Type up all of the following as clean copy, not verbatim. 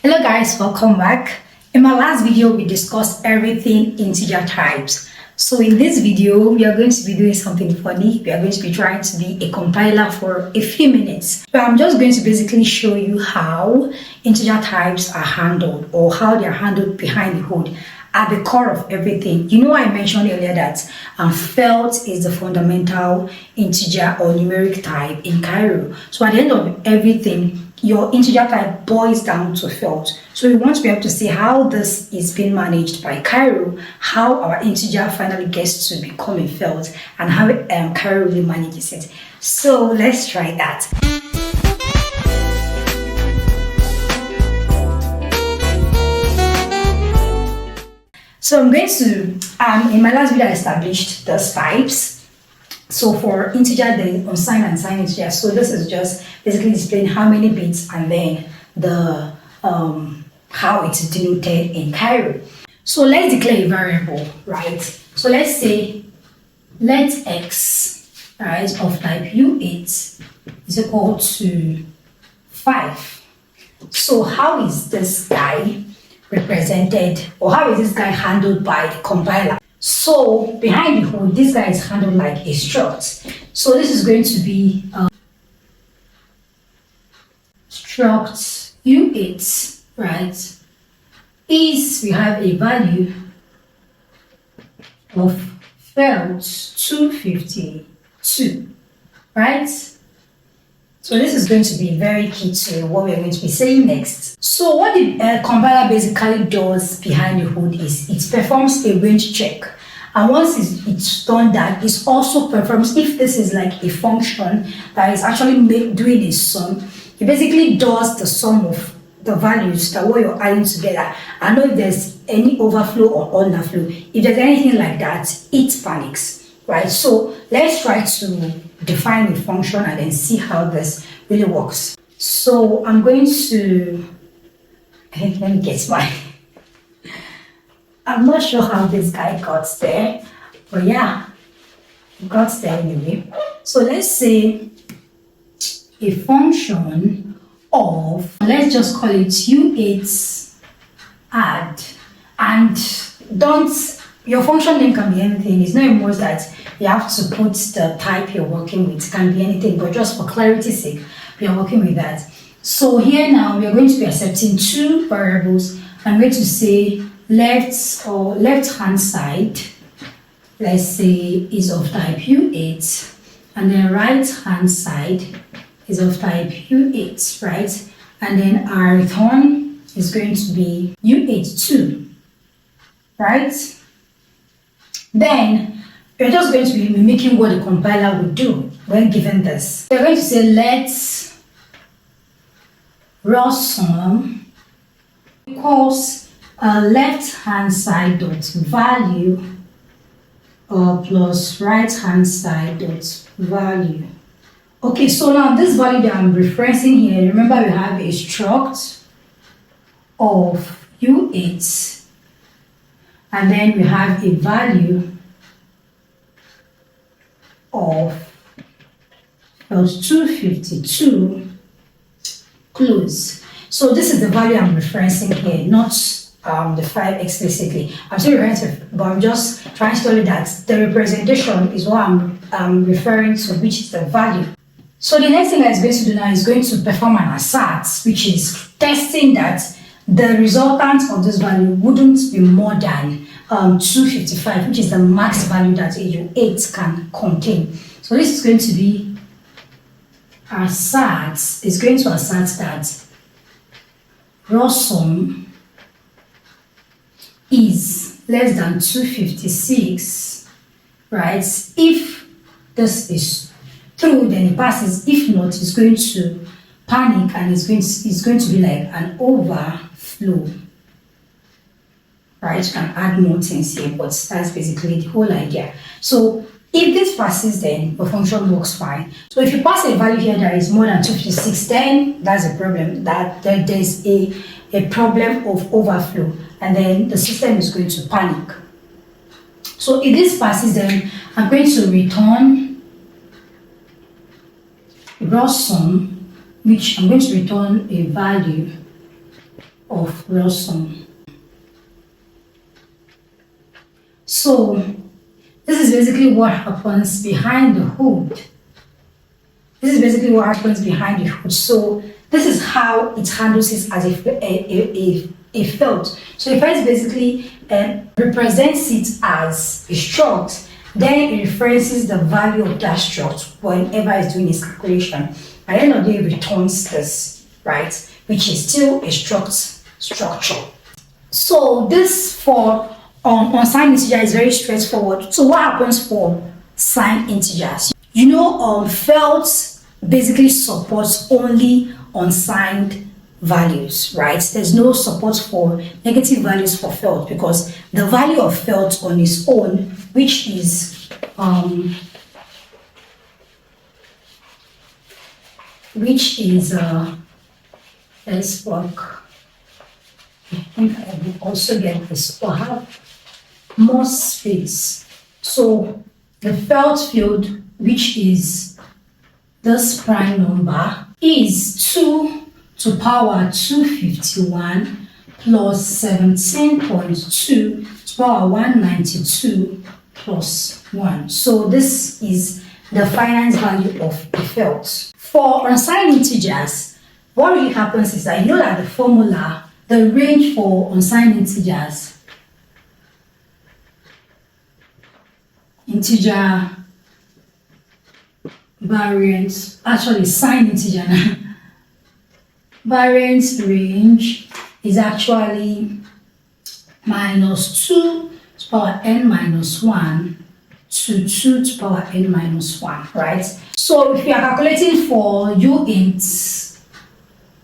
Hello guys, welcome back. In my last video, we discussed everything integer types. So in this video, we are going to be doing something funny. We are going to be trying to be a compiler for a few minutes. So I'm just going to basically show you how integer types are handled or how they are handled behind the hood at the core of everything. You know, I mentioned earlier that felt is the fundamental integer or numeric type in Cairo. So at the end of everything, your integer type boils down to felt. So we want to be able to see how this is being managed by Cairo, how our integer finally gets to become a felt, and how Cairo really manages it. So let's try that. So I'm going to, in my last video I established those types. So for integer, the unsigned and signed integer. So this is just basically displaying how many bits and then the how it's denoted in Cairo. So let's declare a variable, right? So let's say let x, right, of type u8 is equal to 5. So how is this guy represented, or how is this guy handled by the compiler? So behind the hood, this guy is handled like a struct. So this is going to be struct u8, right? Is we have a value of felt 252, right? So this is going to be very key to what we're going to be saying next. So what the compiler basically does behind the hood is it performs a range check. And once it's done that, it also performs, if this is like a function that is actually doing a sum, it basically does the sum of the values that what you're adding together. I know if there's any overflow or underflow. If there's anything like that, it panics, right? So let's try to define the function and then see how this really works. So I'm going to, let me get my, I'm not sure how this guy got there, but yeah, it got there anyway. So let's say a function of, let's just call it u8 add, and your function name can be anything. It's not a must that you have to put the type you're working with. It can be anything, but just for clarity's sake, we are working with that. So here now we are going to be accepting two variables. I'm going to say left hand side, let's say, is of type u8, and then right hand side is of type u8, right? And then our return is going to be u8 right? Then we're just going to be mimicking what the compiler would do when given this. We're going to say let raw sum equals left hand side dot value plus right hand side dot value. Okay, so now this value that I'm referencing here, remember we have a struct of u8, and then we have a value of plus 252 close. So this is the value I'm referencing here, not the 5 explicitly. I'm still referring to, but I'm just trying to tell you that the representation is what I'm referring to, which is the value. So the next thing that it's going to do now is going to perform an assert, which is testing that the resultant of this value wouldn't be more than 255, which is the max value that a u8 can contain. So this is going to be assert, is going to assert that raw sum is less than 256, right? If this is true, then it passes. If not, it's going to panic and it's going to be like an overflow, right? You can add more things here, but that's basically the whole idea. So if this passes, then the function works fine. So if you pass a value here that is more than 256, then that's a problem, that there's a problem of overflow, and then the system is going to panic. So if this passes, then I'm going to return raw sum, which I'm going to return a value of real sum. So this is basically what happens behind the hood. This is basically what happens behind the hood. So this is how it handles it as a field. So if it basically represents it as a struct, then it references the value of that struct whenever it's doing its calculation. At the end of the day, it returns this, right? Which is still a structure. So this for unsigned integer is very straightforward. So what happens for signed integers? You know, felt basically supports only unsigned values, right? There's no support for negative values for felt because the value of felt on its own, which is let's work. I think I will also get this to have more space. So the felt field, which is this prime number, is 2 to power 251 plus 17.2 to power 192 plus 1. So this is the finite value of the felt. For unsigned integers, what really happens is that you know that the formula, the range for unsigned integers, integer variance, actually signed integer variance range is actually minus 2 to power n minus 1 to 2 to power n minus 1, right? So if you are calculating for u8,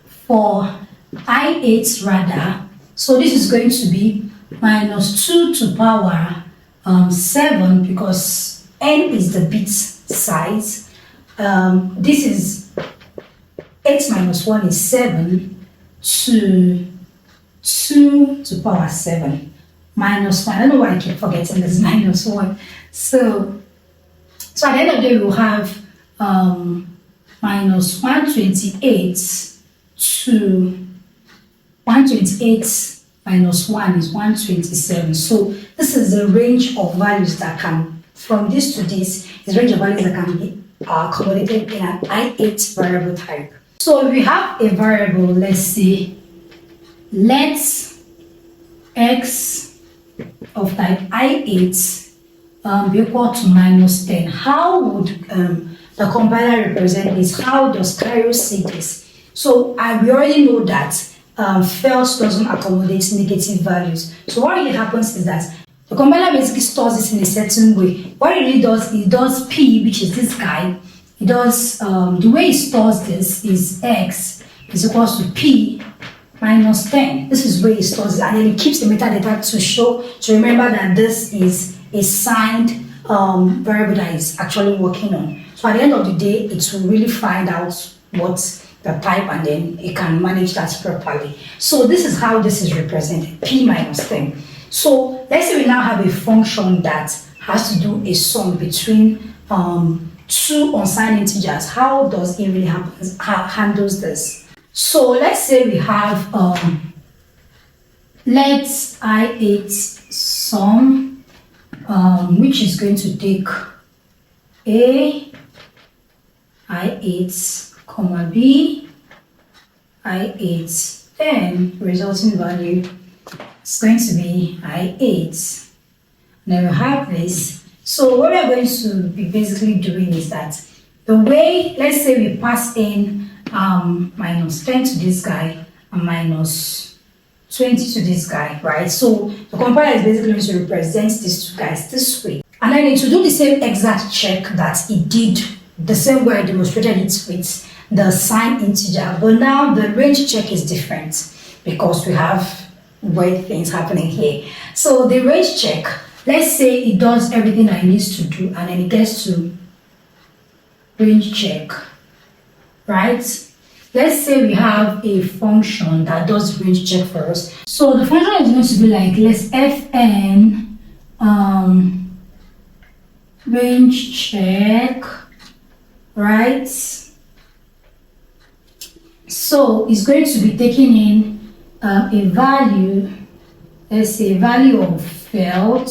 for i8 rather, so this is going to be minus 2 to power 7 because n is the bit size. This is 8 minus 1 is 7 to 2 to power 7 minus 1. I don't know why I keep forgetting this minus 1. So at the end of the day, we'll have minus 128 to 128 minus 1 is 127. So this is the range of values that can, from this to this, is range of values that can be accommodated in an I8 variable type. So if we have a variable, let's say, let x of type I8 be equal to minus 10. How would the compiler represent this? How does Cairo see this? So we already know that felt doesn't accommodate negative values. So what really happens is that the compiler basically stores this in a certain way. What it really does, it does p, which is this guy. It does, the way it stores this is x is equals to p minus 10. This is where it stores it, and then it keeps the metadata to remember that this is a signed variable that is actually working on. So at the end of the day, it will really find out what the type, and then it can manage that properly. So this is how this is represented, p minus 10. So let's say we now have a function that has to do a sum between two unsigned integers. How does it really happen? How handles this? So let's say we have let's I8 sum, which is going to take a I8 comma b I8, then resulting value is going to be I8. Now we have this. So what we're going to be basically doing is that the way, let's say we pass in minus 10 to this guy and minus 20 to this guy, right? So the compiler is basically going to represent these two guys this way. And then to do the same exact check that it did, the same way I demonstrated it with the signed integer, but now the range check is different because we have weird things happening here. So the range check, let's say it does everything that it needs to do, and then it gets to range check, right? Let's say we have a function that does range check for us. So the function is going to be like, let's fn range check, right? So it's going to be taking in a value, let's say value of felt.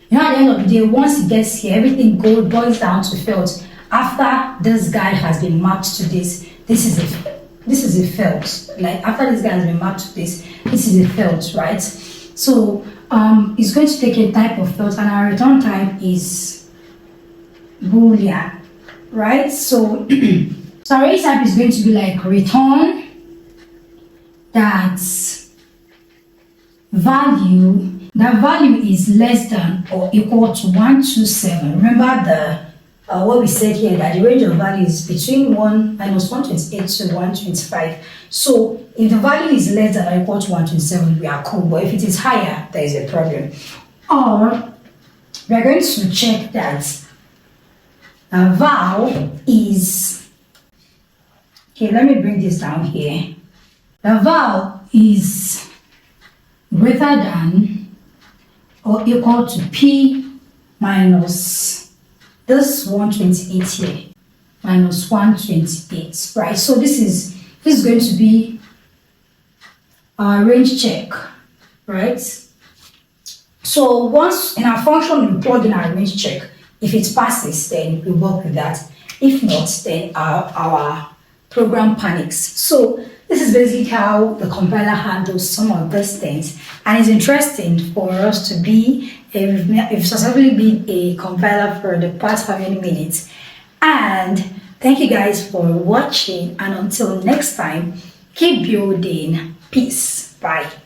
You know, at the end of the day, once it gets here, everything boils down to felt. After this guy has been mapped to this is a felt. Like after this guy has been mapped to this is a felt, right? So it's going to take a type of felt, and our return type is Boolean, right? So so our array type is going to be like return that value is less than or equal to 127. Remember the what we said here, that the range of value is between -128 to 125. So if the value is less than or equal to 127, we are cool. But if it is higher, there is a problem. Or we are going to check that val is, okay, let me bring this down here. The val is greater than or equal to p minus this 128 here, minus 128, right? So this is going to be our range check, right? So once in our function we plug in our range check, if it passes, then we work with that. If not, then our program panics. So this is basically how the compiler handles some of these things, and it's interesting for us to be we've successfully been a compiler for the past how many minutes. And thank you guys for watching, and until next time, keep building. Peace. Bye.